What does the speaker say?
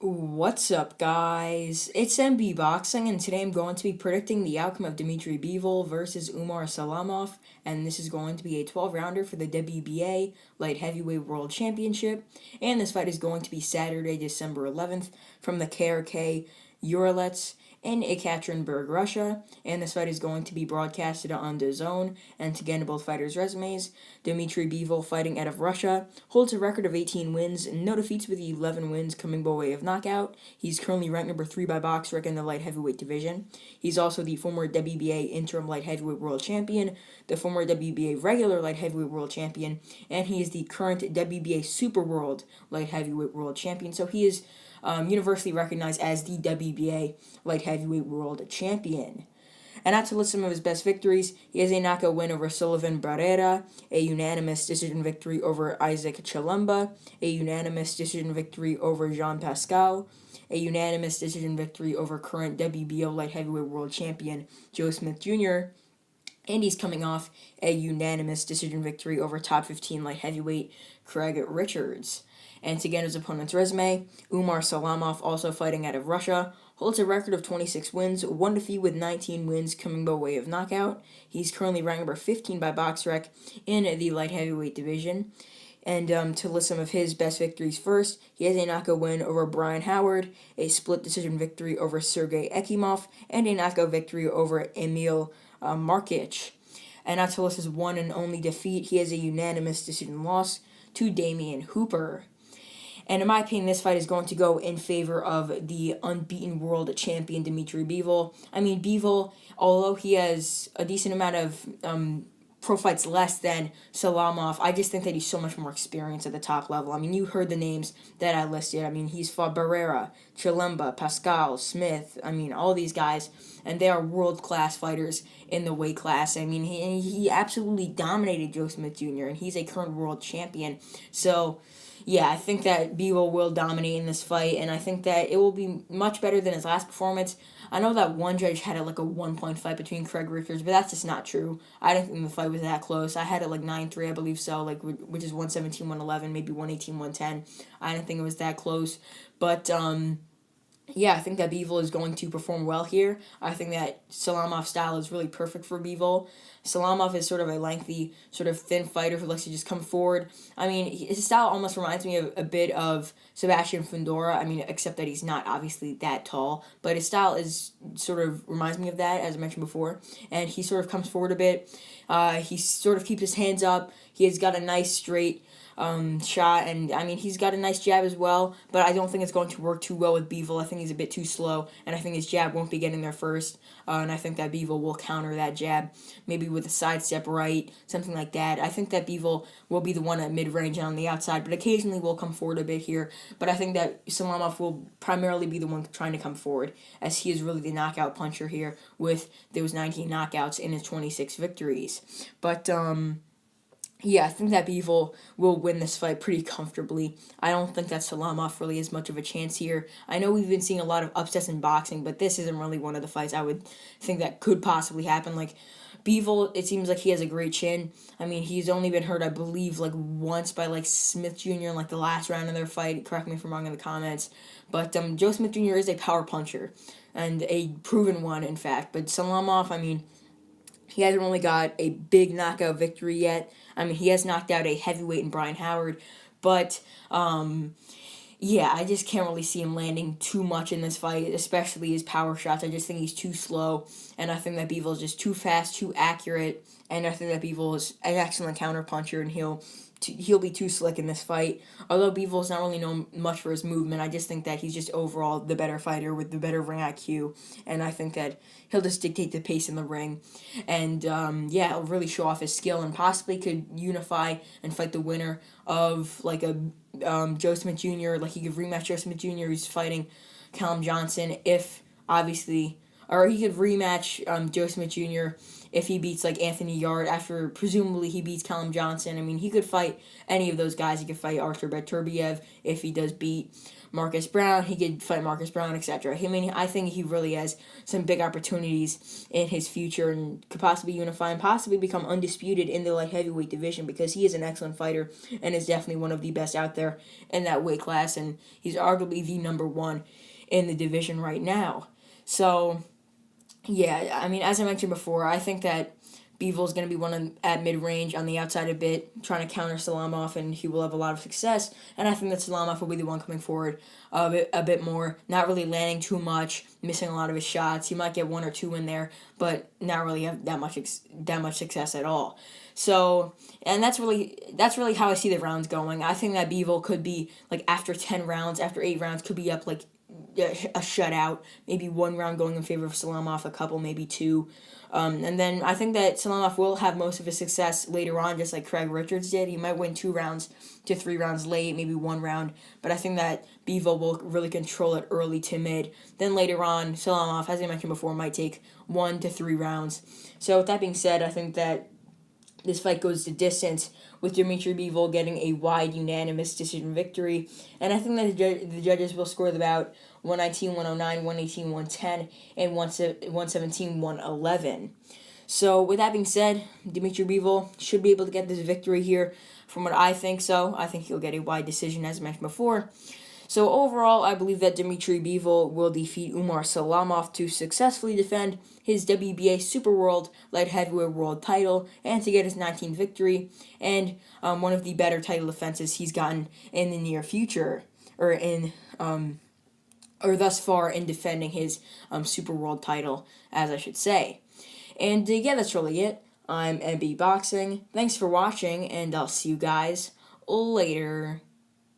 What's up, guys? It's MB Boxing, and today I'm going to be predicting the outcome of Dmitry Bivol versus Umar Salamov, and this is going to be a 12-rounder for the WBA Light Heavyweight World Championship, and this fight is going to be Saturday, December 11th, from the KRK Uralets in Ekaterinburg, Russia, and this fight is going to be broadcasted on DAZN. And to get into both fighters' resumes, Dmitry Bivol, fighting out of Russia, holds a record of 18 wins, no defeats with 11 wins coming by way of knockout. He's currently ranked number 3 by BoxRec in the light heavyweight division. He's also the former WBA interim light heavyweight world champion, the former WBA regular light heavyweight world champion, and he is the current WBA super world light heavyweight world champion. So he is universally recognized as the WBA light heavyweight world champion. And not to list some of his best victories, he has a knockout win over Sullivan Barrera, a unanimous decision victory over Isaac Chilemba, a unanimous decision victory over Jean Pascal, a unanimous decision victory over current WBO light heavyweight world champion Joe Smith Jr., and he's coming off a unanimous decision victory over top 15 light heavyweight Craig Richards. And to get his opponent's resume, Umar Salamov, also fighting out of Russia, holds a record of 26 wins, 1 defeat with 19 wins coming by way of knockout. He's currently ranked number 15 by BoxRec in the light heavyweight division. And to list some of his best victories first, he has a knockout win over Brian Howard, a split decision victory over Sergey Ekimov, and a knockout victory over Emil Markic. And not to list his one and only defeat, he has a unanimous decision loss to Damian Hooper. And in my opinion, this fight is going to go in favor of the unbeaten world champion, Dmitry Bivol. I mean, Bivol, although he has a decent amount of pro fights less than Salamov, I just think that he's so much more experienced at the top level. I mean, you heard the names that I listed. I mean, he's fought Barrera, Chilemba, Pascal, Smith. I mean, all these guys, and they are world-class fighters in the weight class. I mean, he absolutely dominated Joe Smith Jr., and he's a current world champion. So yeah, I think that Bivol will dominate in this fight, and I think that it will be much better than his last performance. I know that one judge had it like a 1-point fight between Craig Richards, but that's just not true. I didn't think the fight was that close. I had it like 9-3, I believe so, like which is 117-111, maybe 118-110. I didn't think it was that close, but yeah, I think that Bivol is going to perform well here. I think that Salamov's style is really perfect for Bivol. Salamov is sort of a lengthy, sort of thin fighter who likes to just come forward. I mean, his style almost reminds me of a bit of Sebastian Fundora. I mean, except that he's not obviously that tall, but his style is sort of reminds me of that, as I mentioned before. And he sort of comes forward a bit. He sort of keeps his hands up. He has got a nice straight shot, and I mean, he's got a nice jab as well, but I don't think it's going to work too well with Bivol. I think he's a bit too slow, and I think his jab won't be getting there first, and I think that Bivol will counter that jab, maybe with a sidestep right, something like that. I think that Bivol will be the one at mid-range and on the outside, but occasionally will come forward a bit here, but I think that Salamov will primarily be the one trying to come forward, as he is really the knockout puncher here with those 19 knockouts in his 26 victories. But, yeah, I think that Bivol will win this fight pretty comfortably. I don't think that Salamov really has much of a chance here. I know we've been seeing a lot of upsets in boxing, but this isn't really one of the fights I would think that could possibly happen. Like, Bivol, it seems like he has a great chin. I mean, he's only been hurt, I believe, like once by like Smith Jr. in like the last round of their fight. Correct me if I'm wrong in the comments. But Joe Smith Jr. is a power puncher, and a proven one, in fact. But Salamov, I mean, he hasn't really got a big knockout victory yet. I mean, he has knocked out a heavyweight in Brian Howard, but yeah, I just can't really see him landing too much in this fight, especially his power shots. I just think he's too slow, and I think that Bivol is just too fast, too accurate, and I think that Bivol is an excellent counterpuncher, and he'll be too slick in this fight. Although Bevil's not really known much for his movement, I just think that he's just overall the better fighter with the better ring IQ, and I think that he'll just dictate the pace in the ring, and yeah, he'll really show off his skill and possibly could unify and fight the winner of like a Joe Smith Jr. Like he could rematch Joe Smith Jr. who's fighting Callum Johnson if obviously, or he could rematch Joe Smith Jr. if he beats like Anthony Yard after presumably he beats Callum Johnson. I mean, he could fight any of those guys. He could fight Artur Beterbiev if he does beat Marcus Brown. He could fight Marcus Brown, etc. I mean, I think he really has some big opportunities in his future and could possibly unify and possibly become undisputed in the light heavyweight division, because he is an excellent fighter and is definitely one of the best out there in that weight class, and he's arguably the number one in the division right now. So, yeah, I mean, as I mentioned before, I think that Bivol is going to be one at mid-range on the outside a bit, trying to counter Salamov, and he will have a lot of success. And I think that Salamov will be the one coming forward a bit more, not really landing too much, missing a lot of his shots. He might get one or two in there, but not really have that much success at all. So, and that's really how I see the rounds going. I think that Bivol could be, like, after 10 rounds, after 8 rounds, could be up, like, a shutout, maybe one round going in favor of Salamov, a couple, maybe two. And then I think that Salamov will have most of his success later on, just like Craig Richards did. He might win 2 rounds to 3 rounds late, maybe 1 round. But I think that Bivol will really control it early to mid. Then later on, Salamov, as I mentioned before, might take 1 to 3 rounds. So with that being said, I think that this fight goes the distance, with Dmitry Bivol getting a wide unanimous decision victory. And I think that the judges will score the bout 119, 109, 118, 110, and 117, 111. So with that being said, Dmitry Bivol should be able to get this victory here. From what I think so, I think he'll get a wide decision, as mentioned before. So overall, I believe that Dmitry Bivol will defeat Umar Salamov to successfully defend his WBA Super World Light Heavyweight World title and to get his 19th victory, and one of the better title defenses he's gotten in the near future, or thus far in defending his Super World title, as I should say. And yeah, that's really it. I'm MB Boxing. Thanks for watching, and I'll see you guys later.